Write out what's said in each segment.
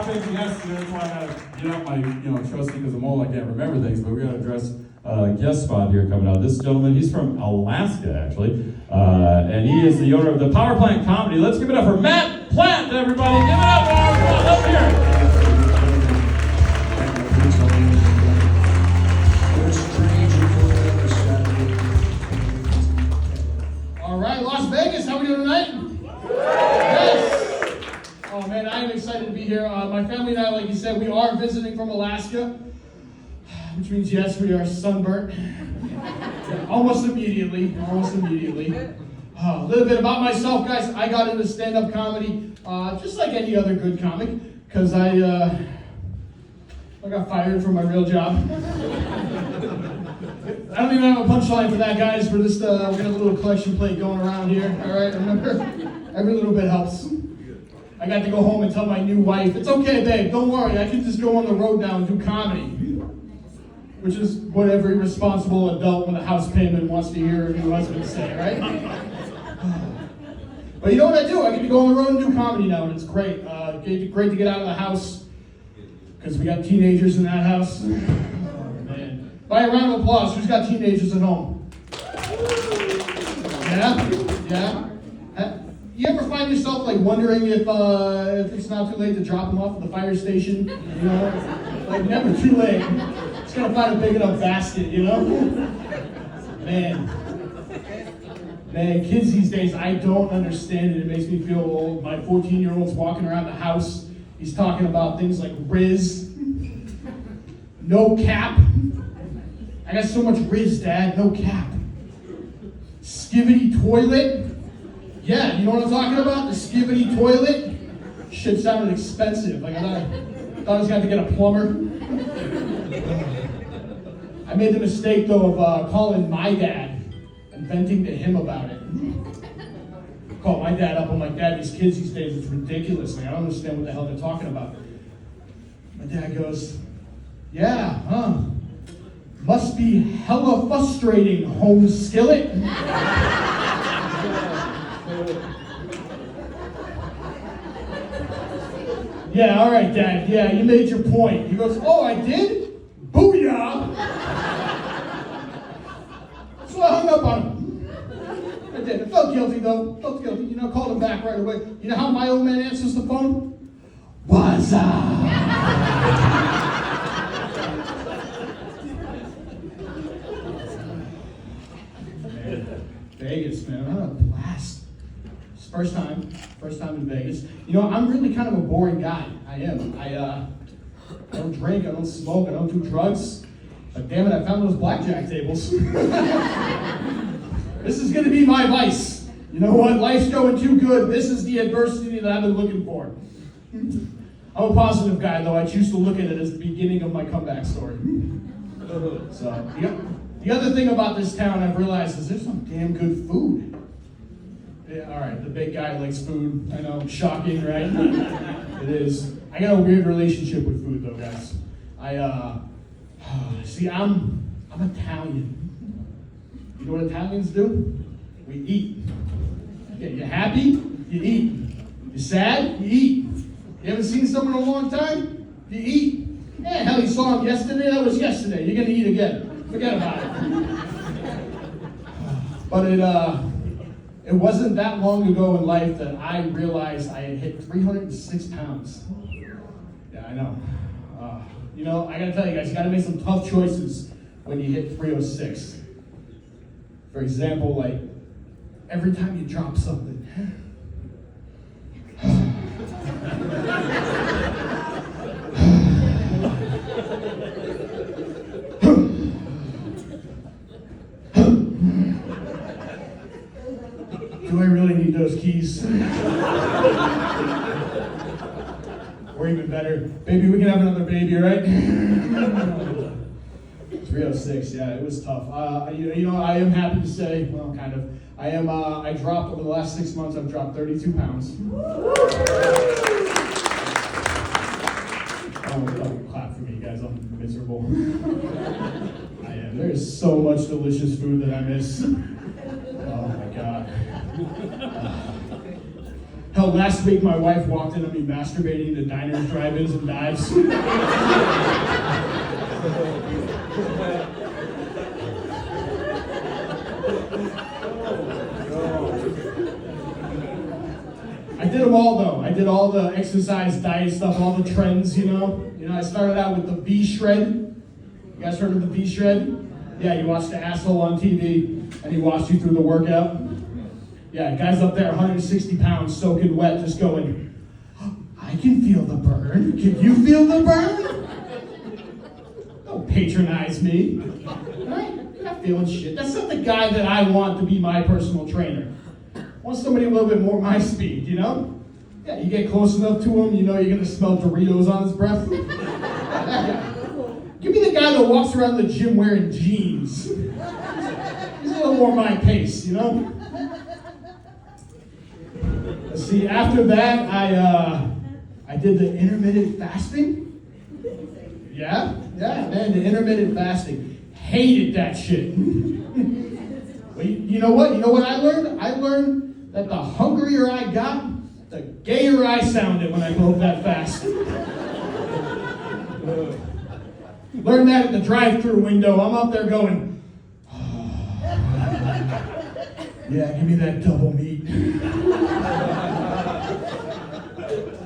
special guest today. That's why I gotta get out my, trusty because I'm old, I can't remember things, but we gotta address guest spot here coming out. This gentleman, he's from Alaska, actually, and he is the owner of the Power Plant Comedy. Let's give it up for Matt Plant, everybody. Give it up, Matt. Come on, let's hear it. All right, Las Vegas, how are we doing tonight? Yes. Oh man, I am excited to be here. My family and I, like you said, we are visiting from Alaska, which means yes, we are sunburnt. Almost immediately. A little bit about myself, guys. I got into stand-up comedy just like any other good comic, because I got fired from my real job. I don't even have a punchline for that, guys. We're just we're gonna have a little collection plate going around here. All right, remember, every little bit helps. I got to go home and tell my new wife, it's okay, babe, don't worry, I can just go on the road now and do comedy. Which is what every responsible adult with a house payment wants to hear a new husband say, right? But you know what I do? I get to go on the road and do comedy now, and it's great. Great to get out of the house, because we got teenagers in that house. Oh, man. By a round of applause, who's got teenagers at home? Yeah? You ever find yourself like wondering if it's not too late to drop them off at the fire station? You know, like never too late. Just gotta find a big enough basket, you know? Man, kids these days, I don't understand it. It makes me feel old. My 14-year-old's walking around the house. He's talking about things like Riz, no cap. I got so much Riz, Dad, no cap. Skivvy toilet. Yeah, you know what I'm talking about? The skivvy toilet? Shit sounded expensive. Like I thought I was going to get a plumber. I made the mistake, though, of calling my dad and venting to him about it. Call my dad up. I'm like, Dad, these kids these days, it's ridiculous. Like, I don't understand what the hell they're talking about. My dad goes, yeah, huh? Must be hella frustrating, home skillet. Yeah, all right, Dad. Yeah, you made your point. He goes, oh, I did? Booyah! So I hung up on him. I did. I felt guilty, though. Felt guilty. You know, called him back right away. You know how my old man answers the phone? What's up? Vegas, man. What a blast. First time in Vegas. You know, I'm really kind of a boring guy. I am. I don't drink, I don't smoke, I don't do drugs. But damn it, I found those blackjack tables. This is gonna be my vice. You know what? Life's going too good. This is the adversity that I've been looking for. I'm a positive guy, though. I choose to look at it as the beginning of my comeback story. So, the other thing about this town I've realized is there's some damn good food. Yeah, all right, the big guy likes food. I know, shocking, right? It is. I got a weird relationship with food, though, guys. See, I'm Italian. You know what Italians do? We eat. Yeah, you happy? You eat. You sad? You eat. You haven't seen someone in a long time? You eat. Yeah, hell, you saw him yesterday? That was yesterday. You're gonna eat again. Forget about it. But it wasn't that long ago in life that I realized I had hit 306 pounds. Yeah, I know. You know, I gotta tell you guys, you gotta make some tough choices when you hit 306. For example, like, every time you drop something. Do I really need those keys? Or even better, baby, we can have another baby, right? 306, yeah, it was tough. You know, I am happy to say, well, kind of. I dropped, over the last 6 months, I've dropped 32 pounds. Don't clap for me, guys, I'm miserable. I am. There is so much delicious food that I miss. Oh my God. Hell, last week my wife walked in on me masturbating to diners, drive-ins, and dives. I did them all though. I did all the exercise, diet stuff, all the trends, you know. I started out with the V-Shred. You guys heard of the V-Shred? Yeah, you watch the asshole on TV and he walks you through the workout. Yeah, guys up there, 160 pounds, soaking wet, just going, I can feel the burn. Can you feel the burn? Don't patronize me. Right? You're not feeling shit. That's not the guy that I want to be my personal trainer. I want somebody a little bit more my speed, you know? Yeah, you get close enough to him, you know you're gonna smell Doritos on his breath. Yeah. Give me the guy that walks around the gym wearing jeans. He's a little more my pace, you know? See, after that, I did the intermittent fasting. Yeah, man, the intermittent fasting. Hated that shit. But you know what? You know what I learned? I learned that the hungrier I got, the gayer I sounded when I broke that fast. Learned that at the drive-thru window. I'm up there going, oh, yeah, give me that double meat.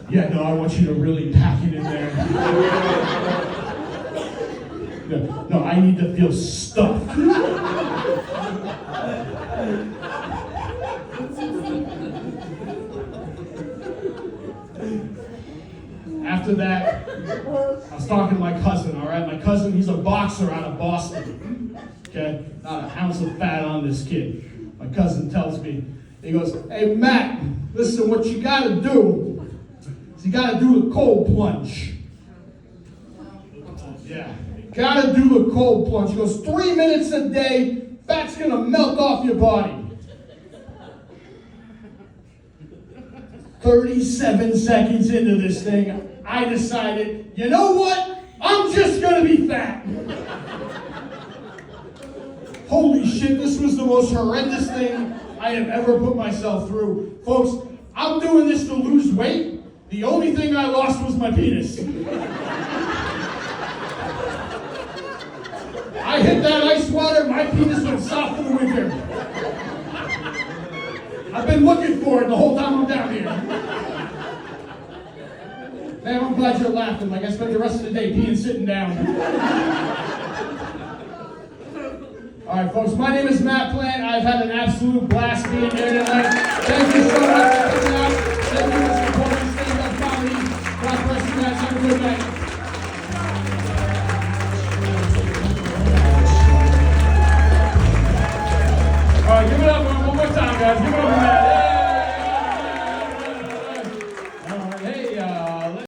Yeah, no, I want you to really pack it in there. No, I need to feel stuffed. After that, I was talking to my cousin, all right? My cousin, he's a boxer out of Boston, okay? Not an ounce of fat on this kid. My cousin tells me, he goes, hey, Matt, listen, what you gotta do is you gotta do the cold plunge. Yeah, you gotta do the cold plunge. He goes, 3 minutes a day, fat's gonna melt off your body. 37 seconds into this thing, I decided, you know what? I'm just gonna be fat. Holy shit, this was the most horrendous thing I have ever put myself through. Folks, I'm doing this to lose weight. The only thing I lost was my penis. I hit that ice water, my penis went soft for the winter. I've been looking for it the whole time I'm down here. Man, I'm glad you're laughing. Like I spent the rest of the day peeing sitting down. All right, folks, my name is Matt Plant. I've had an absolute blast being here tonight. Thank you so much for coming out. Thank you for supporting stand-up comedy. God bless you guys. Have a good night. All right, give it up one more time, guys. Give it up.